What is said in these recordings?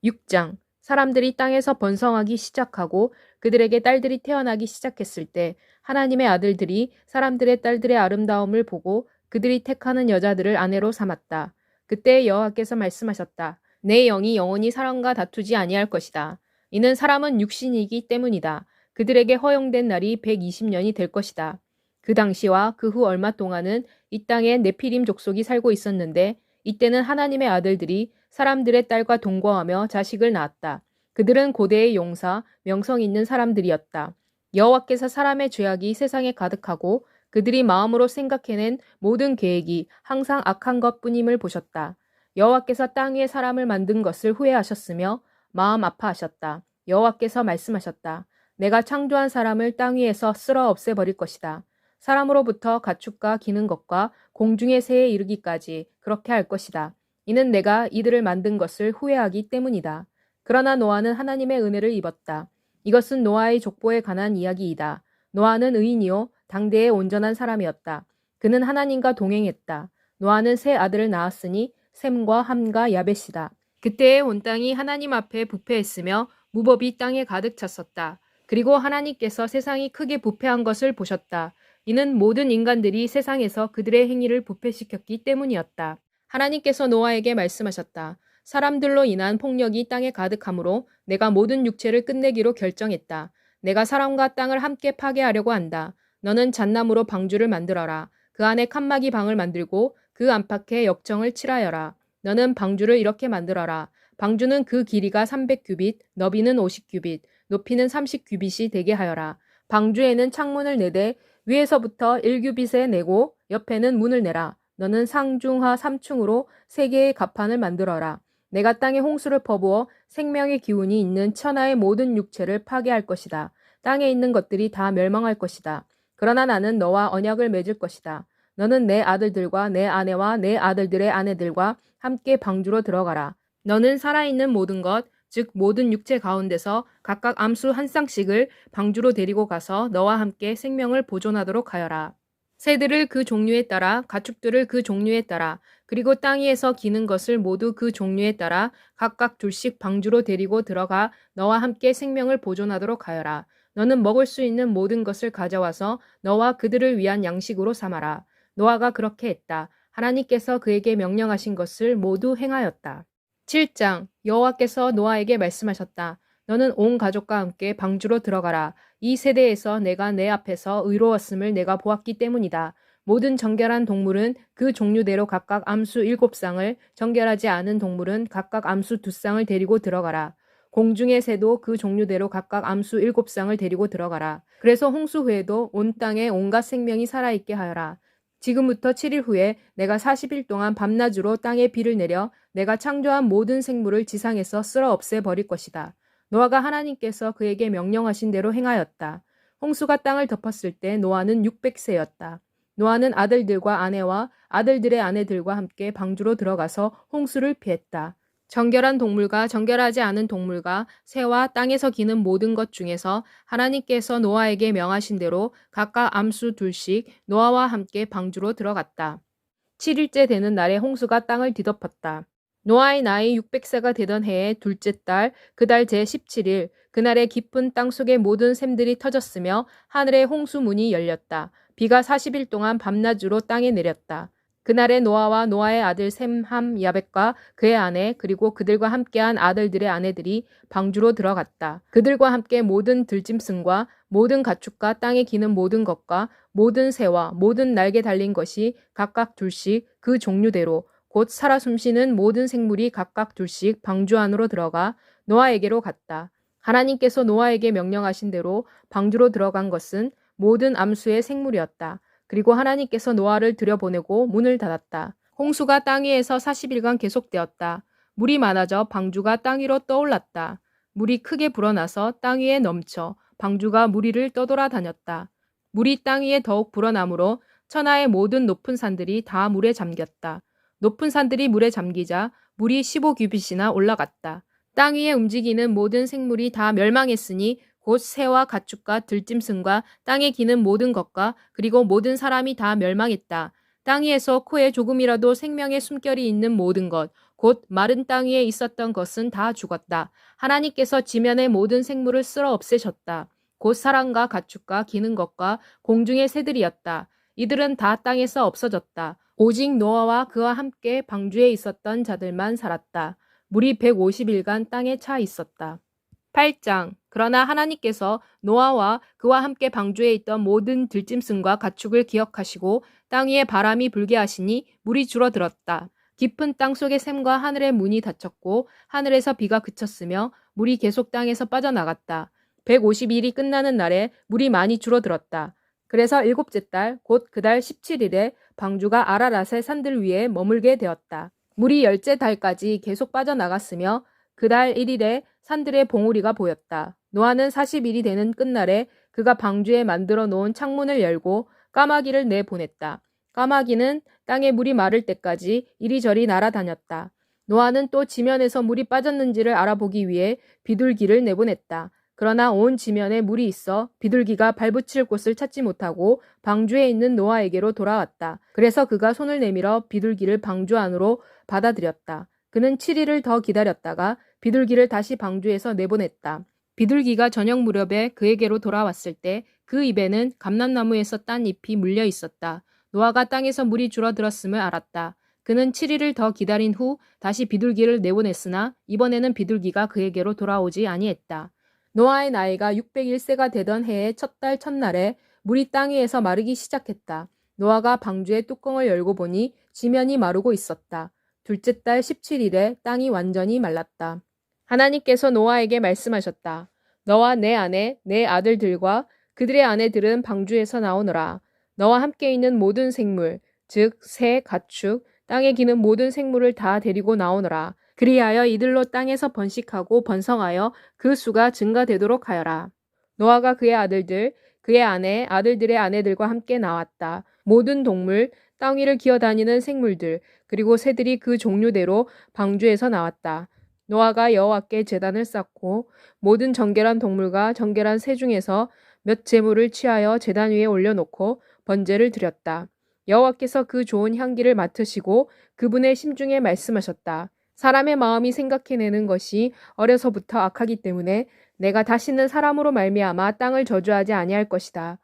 6장. 사람들이 땅에서 번성하기 시작하고 그들에게 딸들이 태어나기 시작했을 때 하나님의 아들들이 사람들의 딸들의 아름다움을 보고 그들이 택하는 여자들을 아내로 삼았다. 그때 여호와께서 말씀하셨다. 내 영이 영원히 사람과 다투지 아니할 것이다. 이는 사람은 육신이기 때문이다. 그들에게 허용된 날이 120년이 될 것이다. 그 당시와 그 후 얼마 동안은 이 땅에 네피림 족속이 살고 있었는데 이때는 하나님의 아들들이 사람들의 딸과 동거하며 자식을 낳았다. 그들은 고대의 용사, 명성 있는 사람들이었다. 여호와께서 사람의 죄악이 세상에 가득하고 그들이 마음으로 생각해낸 모든 계획이 항상 악한 것뿐임을 보셨다. 여호와께서 땅 위에 사람을 만든 것을 후회하셨으며 마음 아파하셨다. 여호와께서 말씀하셨다. 내가 창조한 사람을 땅 위에서 쓸어 없애버릴 것이다. 사람으로부터 가축과 기는 것과 공중의 새에 이르기까지 그렇게 할 것이다. 이는 내가 이들을 만든 것을 후회하기 때문이다. 그러나 노아는 하나님의 은혜를 입었다. 이것은 노아의 족보에 관한 이야기이다. 노아는 의인이요 당대의 온전한 사람이었다. 그는 하나님과 동행했다. 노아는 세 아들을 낳았으니 셈과 함과 야벳이다. 그때의 온 땅이 하나님 앞에 부패했으며 무법이 땅에 가득 찼었다. 그리고 하나님께서 세상이 크게 부패한 것을 보셨다. 이는 모든 인간들이 세상에서 그들의 행위를 부패시켰기 때문이었다. 하나님께서 노아에게 말씀하셨다. 사람들로 인한 폭력이 땅에 가득하므로 내가 모든 육체를 끝내기로 결정했다. 내가 사람과 땅을 함께 파괴하려고 한다. 너는 잣나무로 방주를 만들어라. 그 안에 칸막이 방을 만들고 그 안팎에 역청을 칠하여라. 너는 방주를 이렇게 만들어라. 방주는 그 길이가 300규빗, 너비는 50규빗, 높이는 30규빗이 되게 하여라. 방주에는 창문을 내되 위에서부터 1규빗에 내고 옆에는 문을 내라. 너는 상중하 3층으로 3개의 갑판을 만들어라. 내가 땅에 홍수를 퍼부어 생명의 기운이 있는 천하의 모든 육체를 파괴할 것이다. 땅에 있는 것들이 다 멸망할 것이다. 그러나 나는 너와 언약을 맺을 것이다. 너는 내 아들들과 내 아내와 내 아들들의 아내들과 함께 방주로 들어가라. 너는 살아있는 모든 것, 즉 모든 육체 가운데서 각각 암수 한 쌍씩을 방주로 데리고 가서 너와 함께 생명을 보존하도록 하여라. 새들을 그 종류에 따라, 가축들을 그 종류에 따라, 그리고 땅 위에서 기는 것을 모두 그 종류에 따라 각각 둘씩 방주로 데리고 들어가 너와 함께 생명을 보존하도록 하여라. 너는 먹을 수 있는 모든 것을 가져와서 너와 그들을 위한 양식으로 삼아라. 노아가 그렇게 했다. 하나님께서 그에게 명령하신 것을 모두 행하였다. 7장. 여호와께서 노아에게 말씀하셨다. 너는 온 가족과 함께 방주로 들어가라. 이 세대에서 내가 내 앞에서 의로웠음을 내가 보았기 때문이다. 모든 정결한 동물은 그 종류대로 각각 암수 7쌍을, 정결하지 않은 동물은 각각 암수 2쌍을 데리고 들어가라. 공중의 새도 그 종류대로 각각 암수 7쌍을 데리고 들어가라. 그래서 홍수 후에도 온 땅에 온갖 생명이 살아있게 하여라. 지금부터 7일 후에 내가 40일 동안 밤낮으로 땅에 비를 내려 내가 창조한 모든 생물을 지상에서 쓸어 없애버릴 것이다. 노아가 하나님께서 그에게 명령하신 대로 행하였다. 홍수가 땅을 덮었을 때 노아는 600세였다. 노아는 아들들과 아내와 아들들의 아내들과 함께 방주로 들어가서 홍수를 피했다. 정결한 동물과 정결하지 않은 동물과 새와 땅에서 기는 모든 것 중에서 하나님께서 노아에게 명하신 대로 각각 암수 2씩 노아와 함께 방주로 들어갔다. 7일째 되는 날에 홍수가 땅을 뒤덮었다. 노아의 나이 600세가 되던 해의 둘째 달, 그달 제17일, 그날에 깊은 땅속의 모든 샘들이 터졌으며 하늘의 홍수문이 열렸다. 비가 40일 동안 밤낮으로 땅에 내렸다. 그날에 노아와 노아의 아들 셈, 함, 야벳과 그의 아내 그리고 그들과 함께한 아들들의 아내들이 방주로 들어갔다. 그들과 함께 모든 들짐승과 모든 가축과 땅에 기는 모든 것과 모든 새와 모든 날개 달린 것이 각각 둘씩 그 종류대로 곧 살아 숨쉬는 모든 생물이 각각 둘씩 방주 안으로 들어가 노아에게로 갔다. 하나님께서 노아에게 명령하신 대로 방주로 들어간 것은 모든 암수의 생물이었다. 그리고 하나님께서 노아를 들여보내고 문을 닫았다. 홍수가 땅 위에서 40일간 계속되었다. 물이 많아져 방주가 땅 위로 떠올랐다. 물이 크게 불어나서 땅 위에 넘쳐 방주가 물 위를 떠돌아다녔다. 물이 땅 위에 더욱 불어나므로 천하의 모든 높은 산들이 다 물에 잠겼다. 높은 산들이 물에 잠기자 물이 15규빗이나 올라갔다. 땅 위에 움직이는 모든 생물이 다 멸망했으니 곧 새와 가축과 들짐승과 땅에 기는 모든 것과 그리고 모든 사람이 다 멸망했다. 땅 위에서 코에 조금이라도 생명의 숨결이 있는 모든 것, 곧 마른 땅 위에 있었던 것은 다 죽었다. 하나님께서 지면의 모든 생물을 쓸어 없애셨다. 곧 사람과 가축과 기는 것과 공중의 새들이었다. 이들은 다 땅에서 없어졌다. 오직 노아와 그와 함께 방주에 있었던 자들만 살았다. 물이 150일간 땅에 차 있었다. 8장. 그러나 하나님께서 노아와 그와 함께 방주에 있던 모든 들짐승과 가축을 기억하시고 땅 위에 바람이 불게 하시니 물이 줄어들었다. 깊은 땅 속의 샘과 하늘의 문이 닫혔고 하늘에서 비가 그쳤으며 물이 계속 땅에서 빠져나갔다. 150일이 끝나는 날에 물이 많이 줄어들었다. 그래서 일곱째 달, 곧 그 달 17일에 방주가 아라랏의 산들 위에 머물게 되었다. 물이 열째 달까지 계속 빠져나갔으며 그 달 1일에 산들의 봉우리가 보였다. 노아는 40일이 되는 끝날에 그가 방주에 만들어 놓은 창문을 열고 까마귀를 내보냈다. 까마귀는 땅에 물이 마를 때까지 이리저리 날아다녔다. 노아는 또 지면에서 물이 빠졌는지를 알아보기 위해 비둘기를 내보냈다. 그러나 온 지면에 물이 있어 비둘기가 발붙일 곳을 찾지 못하고 방주에 있는 노아에게로 돌아왔다. 그래서 그가 손을 내밀어 비둘기를 방주 안으로 받아들였다. 그는 7일을 더 기다렸다가 비둘기를 다시 방주에서 내보냈다. 비둘기가 저녁 무렵에 그에게로 돌아왔을 때 그 입에는 감람나무에서 딴 잎이 물려 있었다. 노아가 땅에서 물이 줄어들었음을 알았다. 그는 7일을 더 기다린 후 다시 비둘기를 내보냈으나 이번에는 비둘기가 그에게로 돌아오지 아니했다. 노아의 나이가 601세가 되던 해의 첫 달 첫날에 물이 땅 위에서 마르기 시작했다. 노아가 방주의 뚜껑을 열고 보니 지면이 마르고 있었다. 둘째 달 17일에 땅이 완전히 말랐다. 하나님께서 노아에게 말씀하셨다. 너와 내 아내, 내 아들들과 그들의 아내들은 방주에서 나오너라. 너와 함께 있는 모든 생물, 즉 새, 가축, 땅에 기는 모든 생물을 다 데리고 나오너라. 그리하여 이들로 땅에서 번식하고 번성하여 그 수가 증가되도록 하여라. 노아가 그의 아들들, 그의 아내, 아들들의 아내들과 함께 나왔다. 모든 동물, 땅 위를 기어다니는 생물들, 그리고 새들이 그 종류대로 방주에서 나왔다. 노아가 여호와께 제단을 쌓고 모든 정결한 동물과 정결한 새 중에서 몇 제물을 취하여 제단 위에 올려놓고 번제를 드렸다. 여호와께서 그 좋은 향기를 맡으시고 그분의 심중에 말씀하셨다. 사람의 마음이 생각해내는 것이 어려서부터 악하기 때문에 내가 다시는 사람으로 말미암아 땅을 저주하지 아니할 것이다.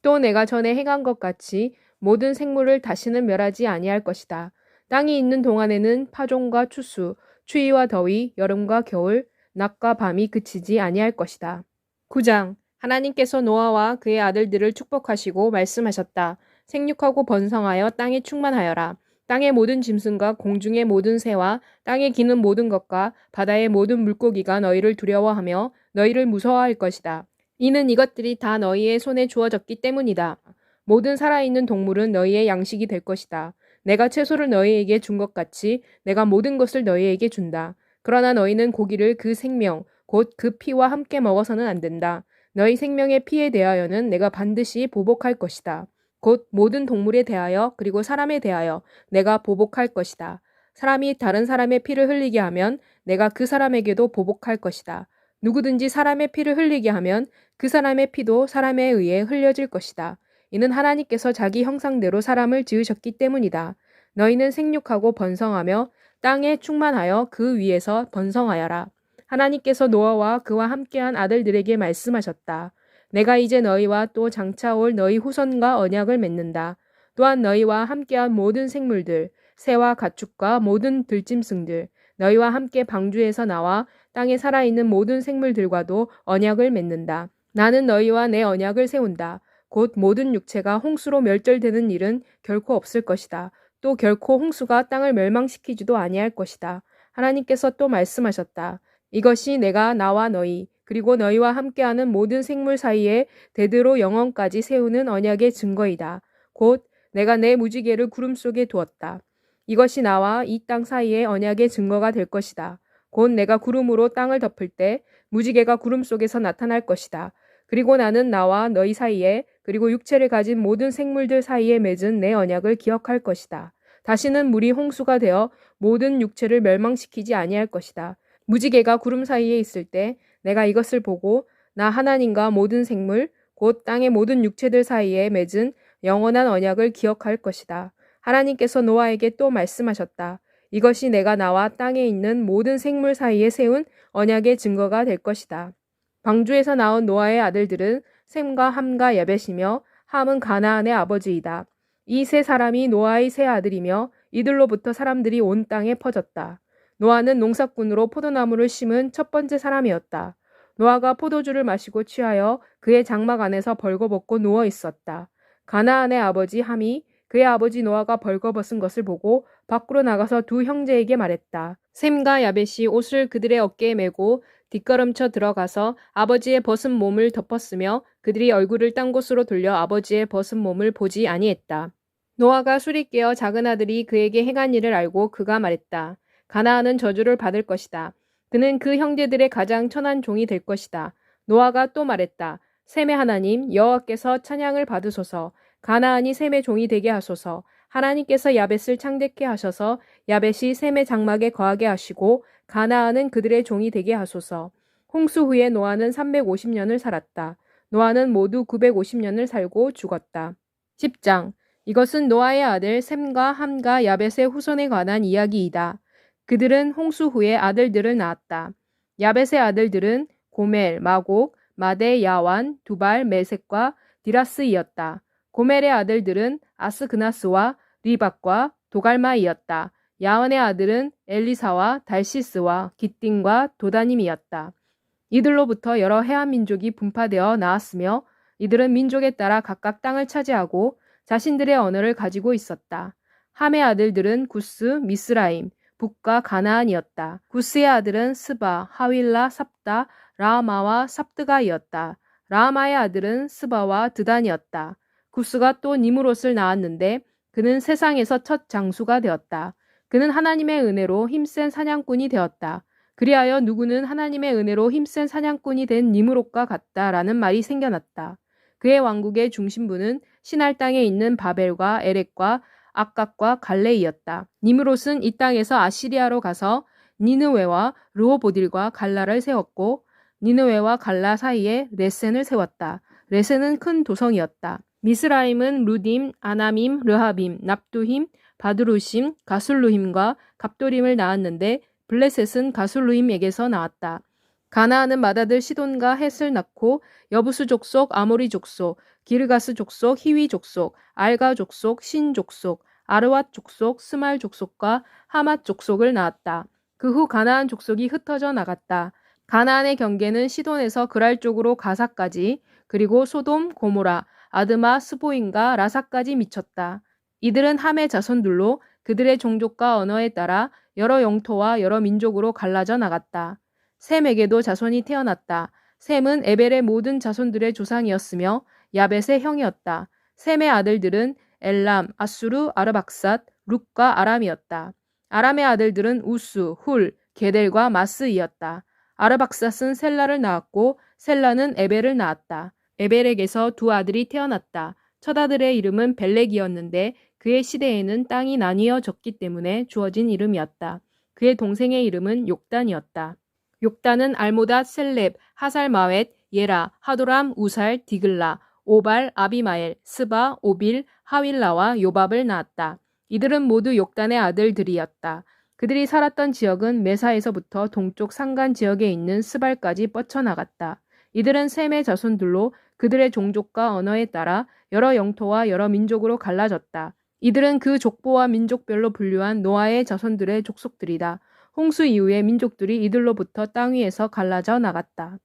또 내가 전에 행한 것 같이 모든 생물을 다시는 멸하지 아니할 것이다. 땅이 있는 동안에는 파종과 추수, 추위와 더위, 여름과 겨울, 낮과 밤이 그치지 아니할 것이다. 9장. 하나님께서 노아와 그의 아들들을 축복하시고 말씀하셨다. 생육하고 번성하여 땅에 충만하여라. 땅의 모든 짐승과 공중의 모든 새와 땅에 기는 모든 것과 바다의 모든 물고기가 너희를 두려워하며 너희를 무서워할 것이다. 이는 이것들이 다 너희의 손에 주어졌기 때문이다. 모든 살아있는 동물은 너희의 양식이 될 것이다. 내가 채소를 너희에게 준 것 같이 내가 모든 것을 너희에게 준다. 그러나 너희는 고기를 그 생명, 곧 그 피와 함께 먹어서는 안 된다. 너희 생명의 피에 대하여는 내가 반드시 보복할 것이다. 곧 모든 동물에 대하여 그리고 사람에 대하여 내가 보복할 것이다. 사람이 다른 사람의 피를 흘리게 하면 내가 그 사람에게도 보복할 것이다. 누구든지 사람의 피를 흘리게 하면 그 사람의 피도 사람에 의해 흘려질 것이다. 이는 하나님께서 자기 형상대로 사람을 지으셨기 때문이다. 너희는 생육하고 번성하며 땅에 충만하여 그 위에서 번성하여라. 하나님께서 노아와 그와 함께한 아들들에게 말씀하셨다. 내가 이제 너희와 또 장차 올 너희 후손과 언약을 맺는다. 또한 너희와 함께한 모든 생물들, 새와 가축과 모든 들짐승들, 너희와 함께 방주에서 나와 땅에 살아있는 모든 생물들과도 언약을 맺는다. 나는 너희와 내 언약을 세운다. 곧 모든 육체가 홍수로 멸절되는 일은 결코 없을 것이다. 또 결코 홍수가 땅을 멸망시키지도 아니할 것이다. 하나님께서 또 말씀하셨다. 이것이 내가 나와 너희 그리고 너희와 함께하는 모든 생물 사이에 대대로 영원까지 세우는 언약의 증거이다. 곧 내가 내 무지개를 구름 속에 두었다. 이것이 나와 이 땅 사이의 언약의 증거가 될 것이다. 곧 내가 구름으로 땅을 덮을 때 무지개가 구름 속에서 나타날 것이다. 그리고 나는 나와 너희 사이에 그리고 육체를 가진 모든 생물들 사이에 맺은 내 언약을 기억할 것이다. 다시는 물이 홍수가 되어 모든 육체를 멸망시키지 아니할 것이다. 무지개가 구름 사이에 있을 때 내가 이것을 보고 나 하나님과 모든 생물 곧 땅의 모든 육체들 사이에 맺은 영원한 언약을 기억할 것이다. 하나님께서 노아에게 또 말씀하셨다. 이것이 내가 나와 땅에 있는 모든 생물 사이에 세운 언약의 증거가 될 것이다. 방주에서 나온 노아의 아들들은 셈과 함과 야벳이며 함은 가나안의 아버지이다. 이 세 사람이 노아의 세 아들이며 이들로부터 사람들이 온 땅에 퍼졌다. 노아는 농사꾼으로 포도나무를 심은 첫 번째 사람이었다. 노아가 포도주를 마시고 취하여 그의 장막 안에서 벌거벗고 누워 있었다. 가나안의 아버지 함이 그의 아버지 노아가 벌거벗은 것을 보고 밖으로 나가서 두 형제에게 말했다. 셈과 야벳이 옷을 그들의 어깨에 메고 뒷걸음쳐 들어가서 아버지의 벗은 몸을 덮었으며 그들이 얼굴을 딴 곳으로 돌려 아버지의 벗은 몸을 보지 아니했다. 노아가 술이 깨어 작은 아들이 그에게 행한 일을 알고 그가 말했다. 가나안은 저주를 받을 것이다. 그는 그 형제들의 가장 천한 종이 될 것이다. 노아가 또 말했다. 셈의 하나님 여호와께서 찬양을 받으소서. 가나안이 셈의 종이 되게 하소서. 하나님께서 야벳을 창대케 하셔서 야벳이 셈의 장막에 거하게 하시고 가나안은 그들의 종이 되게 하소서. 홍수 후에 노아는 350년을 살았다. 노아는 모두 950년을 살고 죽었다. 10장. 이것은 노아의 아들 셈과 함과 야벳의 후손에 관한 이야기이다. 그들은 홍수 후에 아들들을 낳았다. 야벳의 아들들은 고멜, 마곡, 마데, 야완, 두발, 메색과 디라스이었다. 고멜의 아들들은 아스그나스와 리박과 도갈마이었다. 야완의 아들은 엘리사와 달시스와 기띵과 도다님이었다. 이들로부터 여러 해안 민족이 분파되어 나왔으며 이들은 민족에 따라 각각 땅을 차지하고 자신들의 언어를 가지고 있었다. 함의 아들들은 구스, 미스라임, 북과 가나안이었다. 구스의 아들은 스바, 하윌라, 삽다, 라마와 삽드가이었다. 라마의 아들은 스바와 드단이었다. 구스가 또 니므롯을 낳았는데 그는 세상에서 첫 장수가 되었다. 그는 하나님의 은혜로 힘센 사냥꾼이 되었다. 그리하여 누구는 하나님의 은혜로 힘센 사냥꾼이 된 니므롯과 같다라는 말이 생겨났다. 그의 왕국의 중심부는 신할 땅에 있는 바벨과 에렉과 악각과 갈레이였다. 니므롯은 이 땅에서 아시리아로 가서 니느웨와 르호보딜과 갈라를 세웠고 니느웨와 갈라 사이에 레센을 세웠다. 레센은 큰 도성이었다. 미스라임은 루딤, 아나밈, 르하빔, 납두힘, 바드루심, 가술루힘과 갑도림을 낳았는데 블레셋은 가술루힘에게서 나왔다. 가나안은 맏아들 시돈과 헷을 낳고 여부수 족속, 아모리 족속, 기르가스 족속, 히위 족속, 알가 족속, 신 족속, 아르왓 족속, 스말 족속과 하맛 족속을 낳았다. 그 후 가나안 족속이 흩어져 나갔다. 가나안의 경계는 시돈에서 그랄 쪽으로 가사까지 그리고 소돔, 고모라, 아드마, 스보임과 라사까지 미쳤다. 이들은 함의 자손들로 그들의 종족과 언어에 따라 여러 영토와 여러 민족으로 갈라져 나갔다. 셈에게도 자손이 태어났다. 셈은 에벨의 모든 자손들의 조상이었으며 야벳의 형이었다. 셈의 아들들은 엘람, 아수르, 아르박삿, 룩과 아람이었다. 아람의 아들들은 우스, 훌, 게델과 마스이었다. 아르박삿은 셀라를 낳았고 셀라는 에벨을 낳았다. 에벨에게서 두 아들이 태어났다. 첫 아들의 이름은 벨렉이었는데 그의 시대에는 땅이 나뉘어졌기 때문에 주어진 이름이었다. 그의 동생의 이름은 욕단이었다. 욕단은 알모닷, 셀렙, 하살마웻, 예라, 하도람, 우살, 디글라, 오발, 아비마엘, 스바, 오빌, 하윌라와 요밥을 낳았다. 이들은 모두 욕단의 아들들이었다. 그들이 살았던 지역은 메사에서부터 동쪽 산간 지역에 있는 스발까지 뻗쳐나갔다. 이들은 셈의 자손들로 그들의 종족과 언어에 따라 여러 영토와 여러 민족으로 갈라졌다. 이들은 그 족보와 민족별로 분류한 노아의 자손들의 족속들이다. 홍수 이후에 민족들이 이들로부터 땅 위에서 갈라져 나갔다.